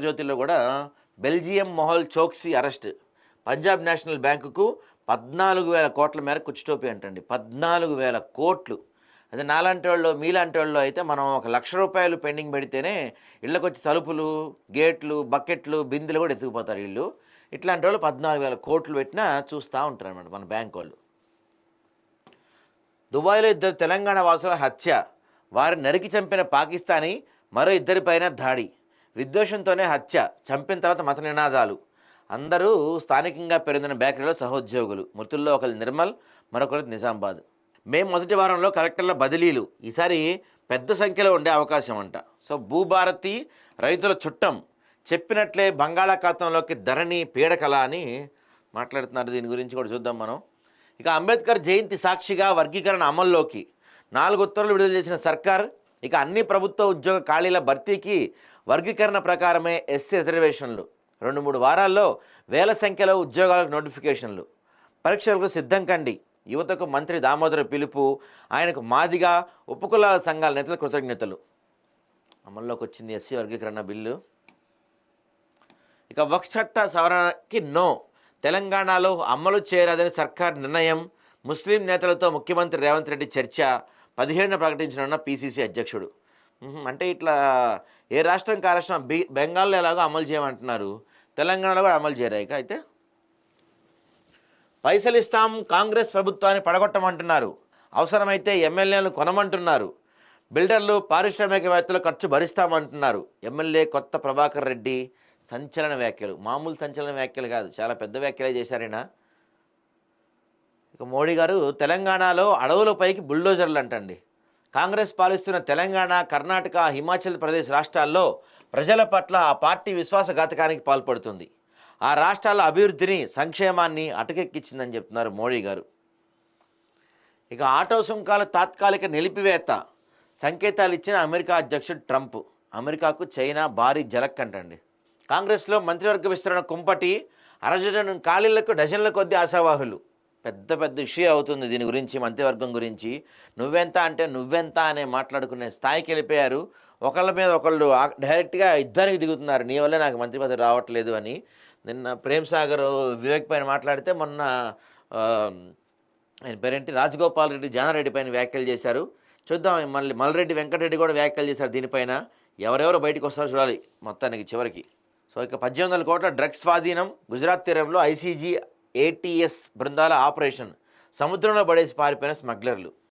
ఆంధ్రజ్యోతిలో కూడా Belgium Mehul Choksi arrest, Punjab national బ్యాంకుకు 14,000 కోట్ల మేర కుచ్చుటోపి అంటండి. 14,000 కోట్లు. అదే నాలాంటి వాళ్ళు మీలాంటి వాళ్ళు అయితే మనం ఒక ₹1,00,000 పెండింగ్ పెడితేనే ఇళ్ళకొచ్చి తలుపులు, గేట్లు, బకెట్లు, బిందెలు కూడా ఎత్తుకుపోతారు వీళ్ళు. ఇట్లాంటి వాళ్ళు 14,000 కోట్లు పెట్టినా చూస్తూ ఉంటారన్నమాట మన బ్యాంక్ వాళ్ళు. దుబాయ్లో 2 తెలంగాణ వాసుల హత్య, వారిని నరికి చంపిన పాకిస్తానీ, మరో 2పైన దాడి. విద్వేషంతోనే హత్య, చంపిన తర్వాత మత నినాదాలు. అందరూ స్థానికంగా పెరిగిన బేకరీలో సహోద్యోగులు. మృతుల్లో ఒకరు నిర్మల్, మరొకరు నిజామాబాద్. మే మొదటి వారంలో కలెక్టర్ల బదిలీలు ఈసారి పెద్ద సంఖ్యలో ఉండే అవకాశం అంట. సో భూభారతి రైతుల చుట్టం చెప్పినట్లే బంగాళాఖాతంలోకి ధరణి పీడకల అని మాట్లాడుతున్నారు. దీని గురించి కూడా చూద్దాం మనం. ఇక అంబేద్కర్ జయంతి సాక్షిగా వర్గీకరణ అమల్లోకి 4 ఉత్తర్వులు విడుదల చేసిన సర్కార్. ఇక అన్ని ప్రభుత్వ ఉద్యోగ ఖాళీల భర్తీకి వర్గీకరణ ప్రకారమే ఎస్సీ రిజర్వేషన్లు. 2-3 వారాల్లో వేల సంఖ్యలో ఉద్యోగాలకు నోటిఫికేషన్లు. పరీక్షలకు సిద్ధం కండి, యువతకు మంత్రి దామోదర పిలుపు. ఆయనకు మాదిగా ఉపకులాల సంఘాల నేతల కృతజ్ఞతలు. అమల్లోకి వచ్చింది ఎస్సీ వర్గీకరణ బిల్లు. ఇక వక్ఫ్ చట్ట సవరణకి నో, తెలంగాణలో అమలు చేయరాదని సర్కార్ నిర్ణయం. ముస్లిం నేతలతో ముఖ్యమంత్రి రేవంత్ రెడ్డి చర్చ. 17న ప్రకటించనున్న పీసీసీ అధ్యక్షుడు. అంటే ఇట్లా ఏ రాష్ట్రం కా రాష్ట్రం బెంగాల్లో ఎలాగో అమలు చేయమంటున్నారు, తెలంగాణలో కూడా అమలు చేయరాయిక. అయితే పైసలు ఇస్తాం, కాంగ్రెస్ ప్రభుత్వాన్ని పడగొట్టమంటున్నారు, అవసరమైతే ఎమ్మెల్యేలను కొనమంటున్నారు, బిల్డర్లు పారిశ్రామికవేత్తలు ఖర్చు భరిస్తామంటున్నారు. ఎమ్మెల్యే కొత్త ప్రభాకర్ రెడ్డి సంచలన వ్యాఖ్యలు. మామూలు సంచలన వ్యాఖ్యలు కాదు, చాలా పెద్ద వ్యాఖ్యలే చేశారైనా. ఇక మోడీ గారు తెలంగాణలో అడవులపైకి బుల్డోజర్లు అంటండి. కాంగ్రెస్ పాలిస్తున్న తెలంగాణ, కర్ణాటక, హిమాచల్ ప్రదేశ్ రాష్ట్రాల్లో ప్రజల పట్ల ఆ పార్టీ విశ్వాసఘాతకానికి పాల్పడుతుంది. ఆ రాష్ట్రాల అభివృద్ధిని, సంక్షేమాన్ని అటకెక్కించిందని చెప్తున్నారు మోడీ గారు. ఇక ఆటో సుంకాల తాత్కాలిక నిలిపివేత సంకేతాలు ఇచ్చిన అమెరికా అధ్యక్షుడు ట్రంప్. అమెరికాకు చైనా భారీ జలక్ అంటండి. కాంగ్రెస్లో మంత్రివర్గ విస్తరణ కుంపటి, అరజడను ఖాళీలకు డజన్ల కొద్దీ ఆశావాహులు. పెద్ద పెద్ద ఇష్యూ అవుతుంది దీని గురించి, మంత్రివర్గం గురించి. నువ్వెంత అంటే నువ్వెంత అనే మాట్లాడుకునే స్థాయికి వెళ్ళిపోయారు. ఒకళ్ళ మీద ఒకళ్ళు డైరెక్ట్గా యుద్ధానికి దిగుతున్నారు, నీ వల్లే నాకు మంత్రి పదవి రావట్లేదు అని. నిన్న ప్రేమ్ సాగర్ వివేక్ పైన మాట్లాడితే, మొన్న ఆయన పేరేంటి రాజగోపాల్ రెడ్డి జానారెడ్డి పైన వ్యాఖ్యలు చేశారు. చూద్దాం, మళ్ళీ మల్రెడ్డి వెంకటరెడ్డి కూడా వ్యాఖ్యలు చేశారు దీనిపైన. ఎవరెవరు బయటకు వస్తారో చూడాలి మొత్తానికి చివరికి. సో ఇక 1800 కోట్ల డ్రగ్స్ స్వాధీనం. గుజరాత్ తీరంలో ఐసీజీ ఏటీఎస్ బృందాల ఆపరేషన్. సముద్రంలో పడేసి పారిపోయిన స్మగ్లర్లు.